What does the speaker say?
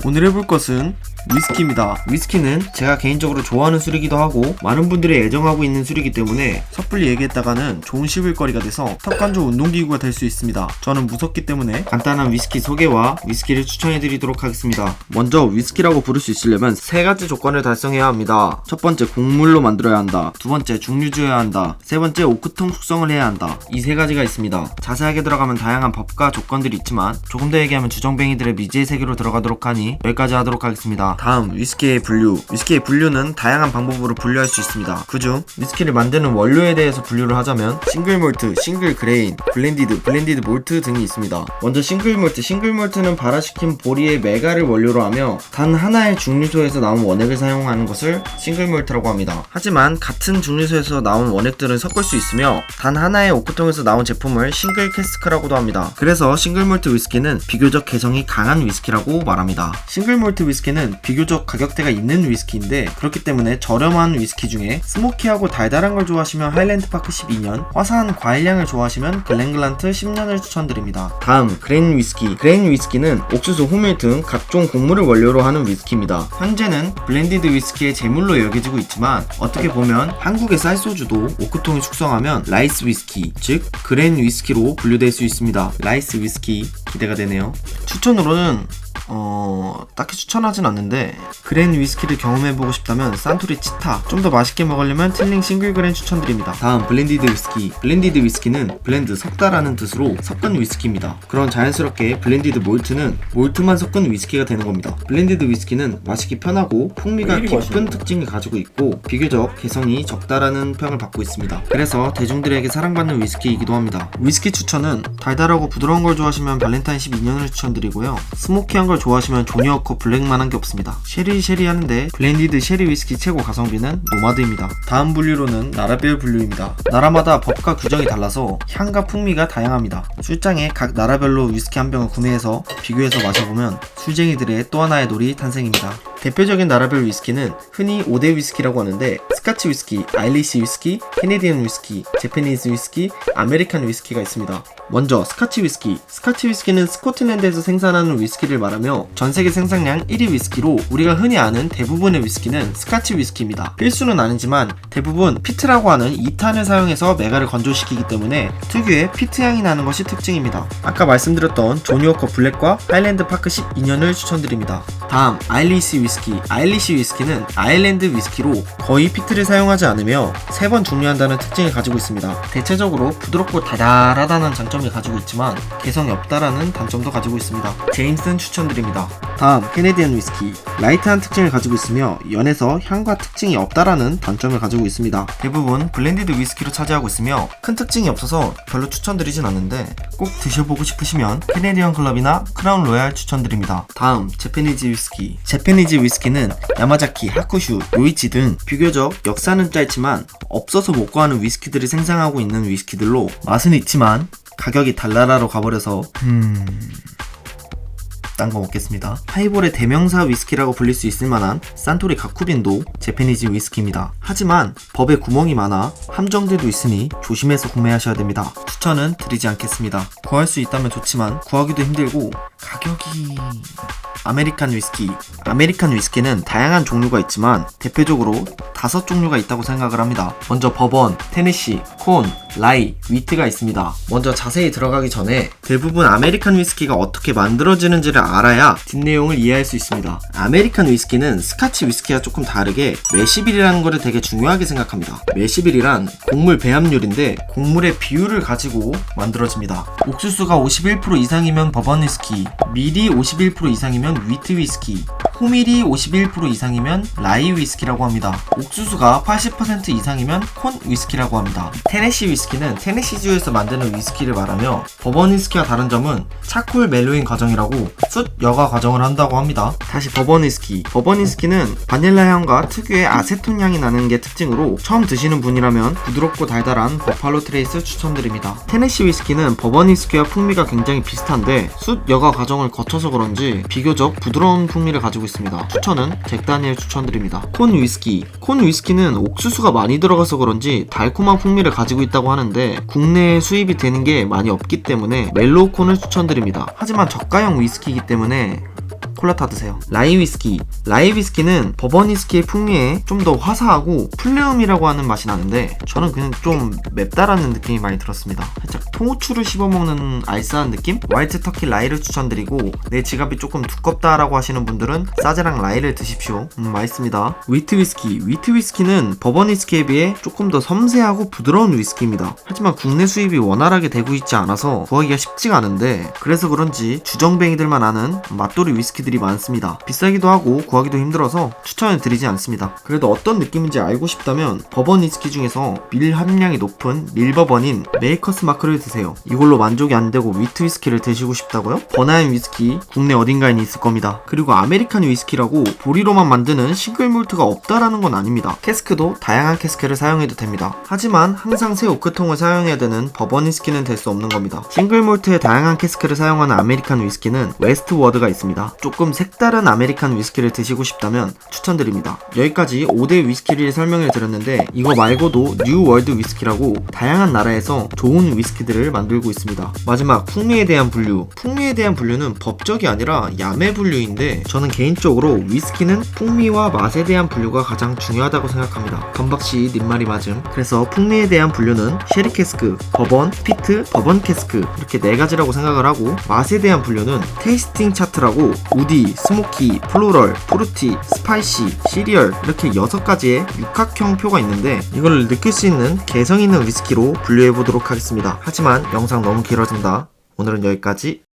오늘 해볼 것은 위스키입니다. 위스키는 제가 개인적으로 좋아하는 술이기도 하고 많은 분들이 애정하고 있는 술이기 때문에 섣불리 얘기했다가는 좋은 씹을거리가 돼서 턱관조 운동기구가 될 수 있습니다. 저는 무섭기 때문에 간단한 위스키 소개와 위스키를 추천해드리도록 하겠습니다. 먼저 위스키라고 부를 수 있으려면 세 가지 조건을 달성해야 합니다. 첫 번째, 곡물로 만들어야 한다. 두 번째, 중류주여야 한다. 세 번째, 오크통 숙성을 해야 한다. 이 세 가지가 있습니다. 자세하게 들어가면 다양한 법과 조건들이 있지만 조금 더 얘기하면 주정뱅이들의 미지의 세계로 들어가도록 하니 여기까지 하도록 하겠습니다. 다음, 위스키의 분류. 위스키의 분류는 다양한 방법으로 분류할 수 있습니다. 그중 위스키를 만드는 원료에 대해서 분류를 하자면 싱글 몰트, 싱글 그레인, 블렌디드 몰트 등이 있습니다. 먼저 싱글 몰트는 발화시킨 보리의 메가를 원료로 하며 단 하나의 중류소에서 나온 원액을 사용하는 것을 싱글 몰트라고 합니다. 하지만 같은 중류소에서 나온 원액들은 섞을 수 있으며 단 하나의 오크통에서 나온 제품을 싱글 캐스크라고도 합니다. 그래서 싱글 몰트 위스키는 비교적 개성이 강한 위스키라고 말합니다. 싱글 몰트 위스키는 비교적 가격대가 있는 위스키인데 그렇기 때문에 저렴한 위스키 중에 스모키하고 달달한 걸 좋아하시면 하일랜드 파크 12년, 화사한 과일향을 좋아하시면 글렌글란트 10년을 추천드립니다. 다음, 그레인 위스키. 그레인 위스키는 옥수수, 호밀 등 각종 곡물을 원료로 하는 위스키입니다. 현재는 블렌디드 위스키의 제물로 여겨지고 있지만 어떻게 보면 한국의 쌀소주도 오크통에 숙성하면 라이스 위스키, 즉 그레인 위스키로 분류될 수 있습니다. 라이스 위스키 기대가 되네요. 추천으로는 딱히 추천하진 않는데 그랜 위스키를 경험해보고 싶다면 산토리 치타, 좀 더 맛있게 먹으려면 틸링 싱글 그랜 추천드립니다. 다음, 블렌디드 위스키. 블렌디드 위스키는 블렌드, 섞다라는 뜻으로 섞은 위스키입니다. 그런 자연스럽게 블렌디드 몰트는 몰트만 섞은 위스키가 되는 겁니다. 블렌디드 위스키는 마시기 편하고 풍미가 깊은 특징을 가지고 있고 비교적 개성이 적다라는 평을 받고 있습니다. 그래서 대중들에게 사랑받는 위스키이기도 합니다. 위스키 추천은 달달하고 부드러운 걸 좋아하시면 발렌타인 12년을 추천드리고요. 스모키한 걸 좋아하시면 조니워커 블랙만한 게 없습니다. 쉐리 하는데 블렌디드 쉐리 위스키 최고 가성비는 노마드입니다. 다음 분류로는 나라별 분류입니다. 나라마다 법과 규정이 달라서 향과 풍미가 다양합니다. 술장에 각 나라별로 위스키 한 병을 구매해서 비교해서 마셔보면 술쟁이들의 또 하나의 놀이 탄생입니다. 대표적인 나라별 위스키는 흔히 5대 위스키라고 하는데 스카치 위스키, 아일리시 위스키, 캐네디언 위스키, 재패니즈 위스키, 아메리칸 위스키가 있습니다. 먼저 스카치 위스키. 스카치 위스키는 스코틀랜드에서 생산하는 위스키를 말하며 전세계 생산량 1위 위스키로 우리가 흔히 아는 대부분의 위스키는 스카치 위스키입니다. 필수는 아니지만 대부분 피트라고 하는 2탄을 사용해서 메가를 건조시키기 때문에 특유의 피트향이 나는 것이 특징입니다. 아까 말씀드렸던 조니워커 블랙과 하일랜드 파크 12년을 추천드립니다. 다음, 아일리시 위스키. 아일리시 위스키는 아일랜드 위스키로 거의 피트를 사용하지 않으며 3번 중류한다는 특징을 가지고 있습니다. 대체적으로 부드럽고 달달하다는 장점을 가지고 있지만 개성이 없다라는 단점도 가지고 있습니다. 제임슨 추천드립니다. 다음, 캐네디언 위스키. 라이트한 특징을 가지고 있으며 연에서 향과 특징이 없다라는 단점을 가지고 있습니다. 대부분 블렌디드 위스키로 차지하고 있으며 큰 특징이 없어서 별로 추천드리진 않는데 꼭 드셔보고 싶으시면 캐네디언 클럽이나 크라운 로얄 추천드립니다. 다음, 재패니즈 위스키. 재패니즈 위스키는 야마자키, 하쿠슈, 요이치 등 비교적 역사는 짧지만 없어서 못 구하는 위스키들을 생산하고 있는 위스키들로 맛은 있지만 가격이 달나라로 가버려서 딴 거 먹겠습니다. 하이볼의 대명사 위스키라고 불릴 수 있을 만한 산토리 가쿠빈도 재패니즈 위스키입니다. 하지만 법에 구멍이 많아 함정들도 있으니 조심해서 구매하셔야 됩니다. 추천은 드리지 않겠습니다. 구할 수 있다면 좋지만 구하기도 힘들고 가격이... 아메리칸 위스키. 아메리칸 위스키는 다양한 종류가 있지만 대표적으로 5종류가 있다고 생각을 합니다. 먼저 버번, 테네시, 콘, 라이, 위트가 있습니다. 먼저 자세히 들어가기 전에 대부분 아메리칸 위스키가 어떻게 만들어지는지를 알아야 뒷내용을 이해할 수 있습니다. 아메리칸 위스키는 스카치 위스키와 조금 다르게 매시빌이라는 거를 되게 중요하게 생각합니다. 매시빌이란 곡물 배합률인데 곡물의 비율을 가지고 만들어집니다. 옥수수가 51% 이상이면 버번 위스키, 밀이 51% 이상이면 위트 위스키, 호밀이 51% 이상이면 라이 위스키라고 합니다. 옥수수가 80% 이상이면 콘 위스키라고 합니다. 테네시 위스키는 테네시주에서 만드는 위스키를 말하며 버번 위스키와 다른 점은 차콜 멜로잉 과정이라고 숯 여과 과정을 한다고 합니다. 다시 버번 위스키. 버번 위스키는 바닐라 향과 특유의 아세톤 향이 나는 게 특징으로 처음 드시는 분이라면 부드럽고 달달한 버팔로 트레이스 추천드립니다. 테네시 위스키는 버번 위스키와 풍미가 굉장히 비슷한데 숯 여과 과정을 거쳐서 그런지 비교적 부드러운 풍미를 가지고 있습니다. 추천은 잭 다니엘 추천드립니다. 콘 위스키. 콘 위스키는 옥수수가 많이 들어가서 그런지 달콤한 풍미를 가지고 있다고 하는데 국내에 수입이 되는 게 많이 없기 때문에 멜로우 콘을 추천드립니다. 하지만 저가형 위스키이기 때문에 콜라 타 드세요. 라이 위스키. 라이 위스키는 버번 위스키의 풍미에 좀 더 화사하고 플레음이라고 하는 맛이 나는데 저는 그냥 좀 맵다라는 느낌이 많이 들었습니다. 살짝 통후추를 씹어먹는 알싸한 느낌? 화이트 터키 라이를 추천드리고 내 지갑이 조금 두껍다라고 하시는 분들은 사제랑 라이를 드십시오. 맛있습니다. 위트 위스키. 위트 위스키는 버번 위스키에 비해 조금 더 섬세하고 부드러운 위스키입니다. 하지만 국내 수입이 원활하게 되고 있지 않아서 구하기가 쉽지가 않은데 그래서 그런지 주정뱅이들만 아는 맛돌이 위스키들이 많습니다. 비싸기도 하고 구하기도 힘들어서 추천을 드리지 않습니다. 그래도 어떤 느낌인지 알고 싶다면 버번 위스키 중에서 밀 함량이 높은 밀버번인 메이커스 마크를 드세요. 이걸로 만족이 안 되고 위트 위스키를 드시고 싶다고요? 버나임 위스키 국내 어딘가에 있을 겁니다. 그리고 아메리칸 위스키라고 보리로만 만드는 싱글 몰트가 없다라는 건 아닙니다. 캐스크도 다양한 캐스크를 사용해도 됩니다. 하지만 항상 새 오크통을 사용해야 되는 버번 위스키는 될 수 없는 겁니다. 싱글 몰트의 다양한 캐스크를 사용하는 아메리칸 위스키는 웨스트워드가 있습니다. 조금 색다른 아메리칸 위스키를 드시고 싶다면 추천드립니다. 여기까지 5대 위스키를 설명을 드렸는데 이거 말고도 뉴 월드 위스키라고 다양한 나라에서 좋은 위스키들을 만들고 있습니다. 마지막 풍미에 대한 분류. 풍미에 대한 분류는 법적이 아니라 야매 분류인데 저는 개인적으로 위스키는 풍미와 맛에 대한 분류가 가장 중요하다고 생각합니다. 건박씨 님 말이 맞음. 그래서 풍미에 대한 분류는 쉐리 캐스크, 버번, 피트, 버번 캐스크 이렇게 4가지라고 생각을 하고 맛에 대한 분류는 테이스팅 차트라고 우디, 스모키, 플로럴, 프루티, 스파이시, 시리얼 이렇게 6가지의 육각형 표가 있는데 이걸 느낄 수 있는 개성 있는 위스키로 분류해 보도록 하겠습니다. 하지만 영상 너무 길어진다. 오늘은 여기까지.